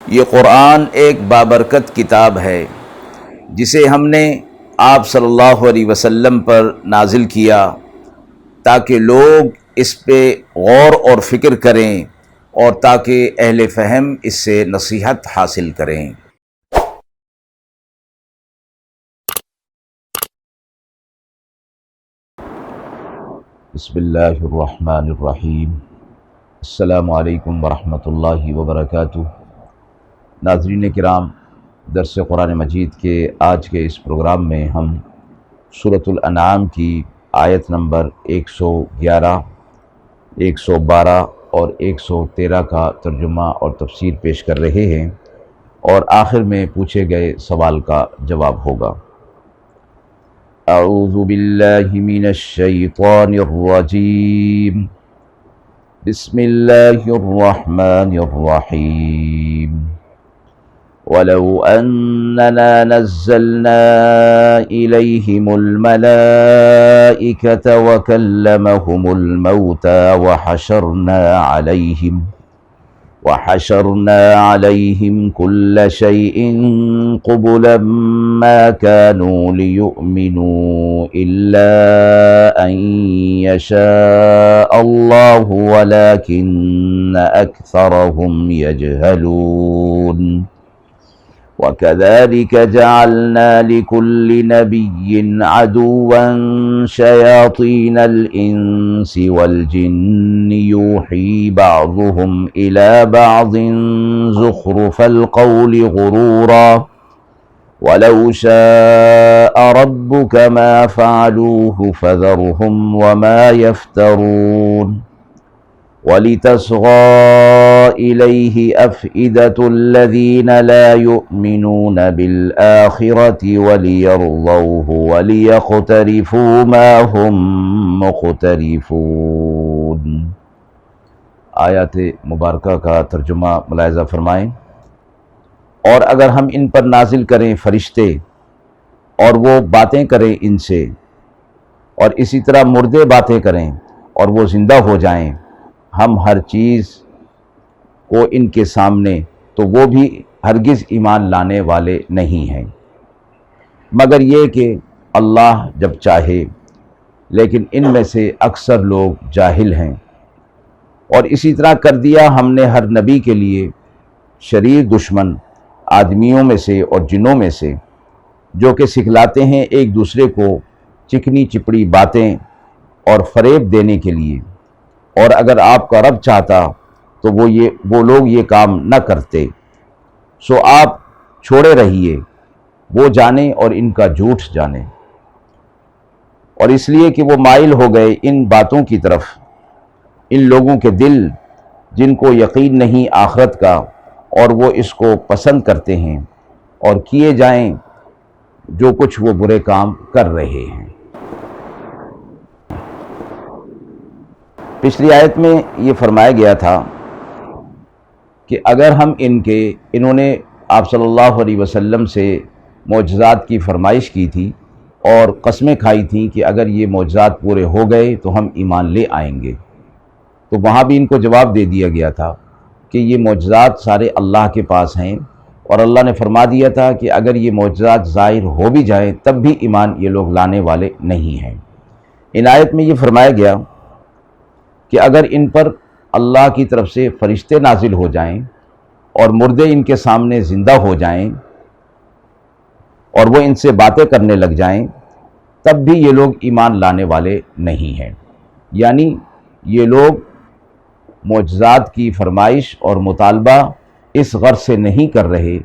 یہ قرآن ایک بابرکت کتاب ہے جسے ہم نے آپ صلی اللہ علیہ وسلم پر نازل کیا تاکہ لوگ اس پہ غور اور فکر کریں اور تاکہ اہل فہم اس سے نصیحت حاصل کریں۔ بسم اللہ الرحمن الرحیم۔ السلام علیکم ورحمۃ اللہ وبرکاتہ۔ ناظرین کرام، درس قرآن مجید کے آج کے اس پروگرام میں ہم سورۃ الانعام کی آیت نمبر 111، 112 اور 113 کا ترجمہ اور تفسیر پیش کر رہے ہیں، اور آخر میں پوچھے گئے سوال کا جواب ہوگا۔ اعوذ باللہ من الشیطان الرجیم، بسم اللہ الرحمن الرحیم۔ وَلَوْ أَنَّنَا نَزَّلْنَا إِلَيْهِمُ الْمَلَائِكَةَ وَكَلَّمَهُمُ الْمَوْتَى وَحَشَرْنَا عَلَيْهِمْ كُلَّ شَيْءٍ قُبُلًا مَا كَانُوا لِيُؤْمِنُوا إِلَّا أَن يَشَاءَ اللَّهُ وَلَكِنَّ أَكْثَرَهُمْ يَجْهَلُونَ۔ وَكَذَلِكَ جَعَلْنَا لِكُلِّ نَبِيٍّ عَدُوًّا شَيَاطِينَ الْإِنسِ وَالْجِنِّ يُوحِي بَعْضُهُمْ إِلَى بَعْضٍ زُخْرُفَ الْقَوْلِ غُرُورًا وَلَوْ شَاءَ رَبُّكَ مَا فَعَلُوهُ فَذَرْهُمْ وَمَا يَفْتَرُونَ۔ وَلِتَصْغَىٰ إِلَيْهِ أَفْئِدَةُ الَّذِينَ لَا يُؤْمِنُونَ بِالْآخِرَةِ وَلِيَرْضَوْهُ وَلِيَقْتَرِفُوا مَا هُمْ مُقْتَرِفُونَ۔ آیات مبارکہ کا ترجمہ ملاحظہ فرمائیں۔ اور اگر ہم ان پر نازل کریں فرشتے اور وہ باتیں کریں ان سے، اور اسی طرح مردے باتیں کریں اور وہ زندہ ہو جائیں، ہم ہر چیز کو ان کے سامنے، تو وہ بھی ہرگز ایمان لانے والے نہیں ہیں، مگر یہ کہ اللہ جب چاہے، لیکن ان میں سے اکثر لوگ جاہل ہیں۔ اور اسی طرح کر دیا ہم نے ہر نبی کے لیے شریر دشمن آدمیوں میں سے اور جنوں میں سے، جو کہ سکھلاتے ہیں ایک دوسرے کو چکنی چپڑی باتیں اور فریب دینے کے لیے، اور اگر آپ کا رب چاہتا تو وہ لوگ یہ کام نہ کرتے، سو آپ چھوڑے رہیے، وہ جانیں اور ان کا جھوٹ جانیں۔ اور اس لیے کہ وہ مائل ہو گئے ان باتوں کی طرف، ان لوگوں کے دل جن کو یقین نہیں آخرت کا، اور وہ اس کو پسند کرتے ہیں، اور کیے جائیں جو کچھ وہ برے کام کر رہے ہیں۔ پچھلی آیت میں یہ فرمایا گیا تھا کہ اگر ہم انہوں نے آپ صلی اللہ علیہ وسلم سے معجزات کی فرمائش کی تھی اور قسمیں کھائی تھیں کہ اگر یہ معجزات پورے ہو گئے تو ہم ایمان لے آئیں گے، تو وہاں بھی ان کو جواب دے دیا گیا تھا کہ یہ معجزات سارے اللہ کے پاس ہیں، اور اللہ نے فرما دیا تھا کہ اگر یہ معجزات ظاہر ہو بھی جائیں تب بھی ایمان یہ لوگ لانے والے نہیں ہیں۔ ان آیت میں یہ فرمایا گیا کہ اگر ان پر اللہ کی طرف سے فرشتے نازل ہو جائیں اور مردے ان کے سامنے زندہ ہو جائیں اور وہ ان سے باتیں کرنے لگ جائیں، تب بھی یہ لوگ ایمان لانے والے نہیں ہیں۔ یعنی یہ لوگ معجزات کی فرمائش اور مطالبہ اس غرض سے نہیں کر رہے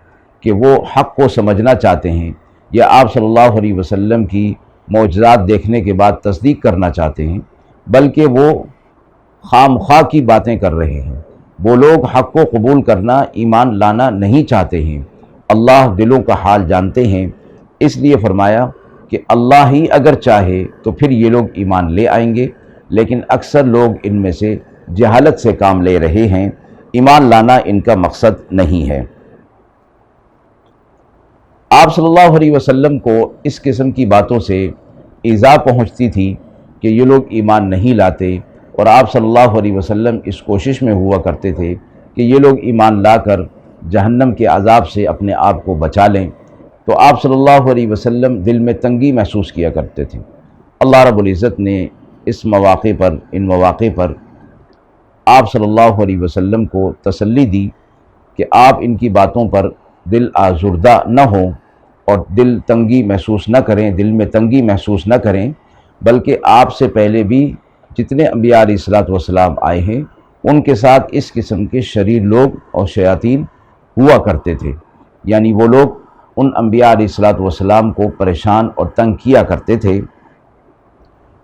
کہ وہ حق کو سمجھنا چاہتے ہیں یا آپ صلی اللہ علیہ وسلم کی معجزات دیکھنے کے بعد تصدیق کرنا چاہتے ہیں، بلکہ وہ خام خواہ کی باتیں کر رہے ہیں۔ وہ لوگ حق کو قبول کرنا، ایمان لانا نہیں چاہتے ہیں۔ اللہ دلوں کا حال جانتے ہیں، اس لیے فرمایا کہ اللہ ہی اگر چاہے تو پھر یہ لوگ ایمان لے آئیں گے، لیکن اکثر لوگ ان میں سے جہالت سے کام لے رہے ہیں، ایمان لانا ان کا مقصد نہیں ہے۔ آپ صلی اللہ علیہ وسلم کو اس قسم کی باتوں سے ایذا پہنچتی تھی کہ یہ لوگ ایمان نہیں لاتے، اور آپ صلی اللہ علیہ وسلم اس کوشش میں ہوا کرتے تھے کہ یہ لوگ ایمان لا کر جہنم کے عذاب سے اپنے آپ کو بچا لیں، تو آپ صلی اللہ علیہ وسلم دل میں تنگی محسوس کیا کرتے تھے۔ اللہ رب العزت نے اس مواقع پر، ان مواقع پر آپ صلی اللہ علیہ وسلم کو تسلی دی کہ آپ ان کی باتوں پر دل آزردہ نہ ہوں اور دل تنگی محسوس نہ کریں، دل میں تنگی محسوس نہ کریں، بلکہ آپ سے پہلے بھی جتنے انبیاء علیہ الصلوۃ والسلام آئے ہیں ان کے ساتھ اس قسم کے شریر لوگ اور شیاطین ہوا کرتے تھے، یعنی وہ لوگ ان انبیاء علیہ الصلوۃ والسلام کو پریشان اور تنگ کیا کرتے تھے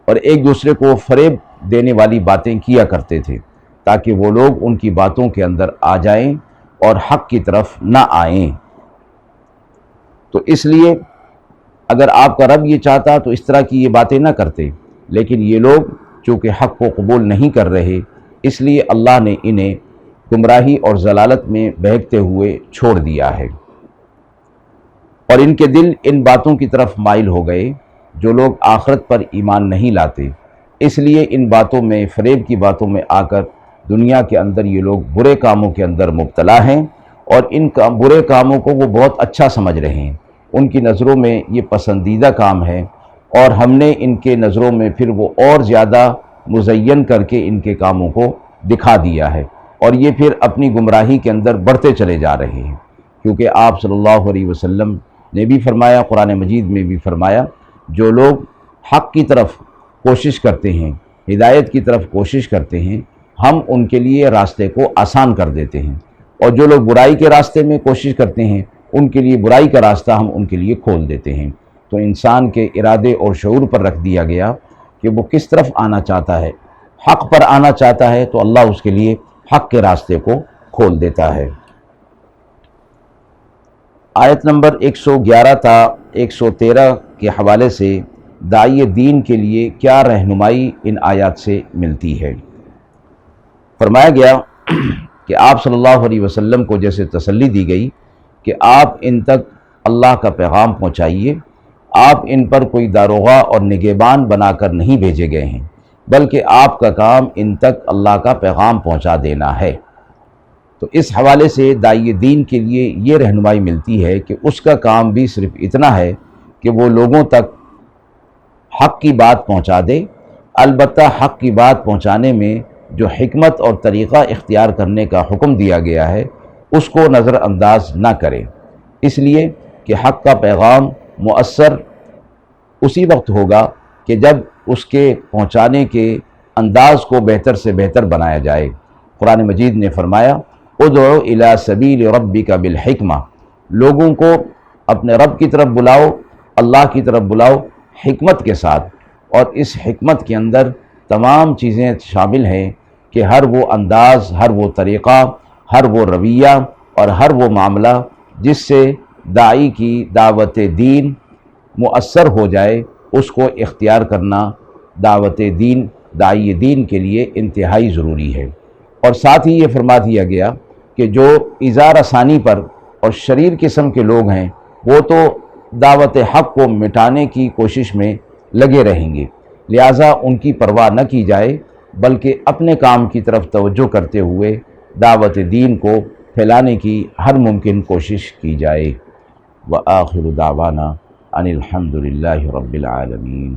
اور ایک دوسرے کو فریب دینے والی باتیں کیا کرتے تھے تاکہ وہ لوگ ان کی باتوں کے اندر آ جائیں اور حق کی طرف نہ آئیں۔ تو اس لیے اگر آپ کا رب یہ چاہتا تو اس طرح کی یہ باتیں نہ کرتے، لیکن یہ لوگ چونکہ حق کو قبول نہیں کر رہے، اس لیے اللہ نے انہیں گمراہی اور ضلالت میں بہکتے ہوئے چھوڑ دیا ہے، اور ان کے دل ان باتوں کی طرف مائل ہو گئے جو لوگ آخرت پر ایمان نہیں لاتے۔ اس لیے ان باتوں میں، فریب کی باتوں میں آ کر دنیا کے اندر یہ لوگ برے کاموں کے اندر مبتلا ہیں، اور ان برے کاموں کو وہ بہت اچھا سمجھ رہے ہیں، ان کی نظروں میں یہ پسندیدہ کام ہے، اور ہم نے ان کے نظروں میں پھر وہ اور زیادہ مزین کر کے ان کے کاموں کو دکھا دیا ہے، اور یہ پھر اپنی گمراہی کے اندر بڑھتے چلے جا رہے ہیں، کیونکہ آپ صلی اللہ علیہ وسلم نے بھی فرمایا، قرآن مجید میں بھی فرمایا، جو لوگ حق کی طرف کوشش کرتے ہیں، ہدایت کی طرف کوشش کرتے ہیں، ہم ان کے لیے راستے کو آسان کر دیتے ہیں، اور جو لوگ برائی کے راستے میں کوشش کرتے ہیں ان کے لیے برائی کا راستہ ہم ان کے لیے کھول دیتے ہیں۔ تو انسان کے ارادے اور شعور پر رکھ دیا گیا کہ وہ کس طرف آنا چاہتا ہے۔ حق پر آنا چاہتا ہے تو اللہ اس کے لیے حق کے راستے کو کھول دیتا ہے۔ آیت نمبر 111 تا 113 کے حوالے سے داعی دین کے لیے کیا رہنمائی ان آیات سے ملتی ہے؟ فرمایا گیا کہ آپ صلی اللہ علیہ وسلم کو جیسے تسلی دی گئی کہ آپ ان تک اللہ کا پیغام پہنچائیے، آپ ان پر کوئی داروغہ اور نگہبان بنا کر نہیں بھیجے گئے ہیں، بلکہ آپ کا کام ان تک اللہ کا پیغام پہنچا دینا ہے۔ تو اس حوالے سے داعی دین کے لیے یہ رہنمائی ملتی ہے کہ اس کا کام بھی صرف اتنا ہے کہ وہ لوگوں تک حق کی بات پہنچا دے، البتہ حق کی بات پہنچانے میں جو حکمت اور طریقہ اختیار کرنے کا حکم دیا گیا ہے اس کو نظر انداز نہ کرے، اس لیے کہ حق کا پیغام مؤثر اسی وقت ہوگا کہ جب اس کے پہنچانے کے انداز کو بہتر سے بہتر بنایا جائے۔ قرآن مجید نے فرمایا، ادعو الی سبیل ربک بالحکمہ، لوگوں کو اپنے رب کی طرف بلاؤ، اللہ کی طرف بلاؤ حکمت کے ساتھ، اور اس حکمت کے اندر تمام چیزیں شامل ہیں کہ ہر وہ انداز، ہر وہ طریقہ، ہر وہ رویہ اور ہر وہ معاملہ جس سے داعی کی دعوت دین مؤثر ہو جائے، اس کو اختیار کرنا دعوت دین، داعی دین کے لیے انتہائی ضروری ہے۔ اور ساتھ ہی یہ فرما دیا گیا کہ جو ایذا رسانی پر اور شریر قسم کے لوگ ہیں وہ تو دعوت حق کو مٹانے کی کوشش میں لگے رہیں گے، لہٰذا ان کی پرواہ نہ کی جائے، بلکہ اپنے کام کی طرف توجہ کرتے ہوئے دعوت دین کو پھیلانے کی ہر ممکن کوشش کی جائے۔ وآخر دعوانا ان الحمد للہ رب العالمین۔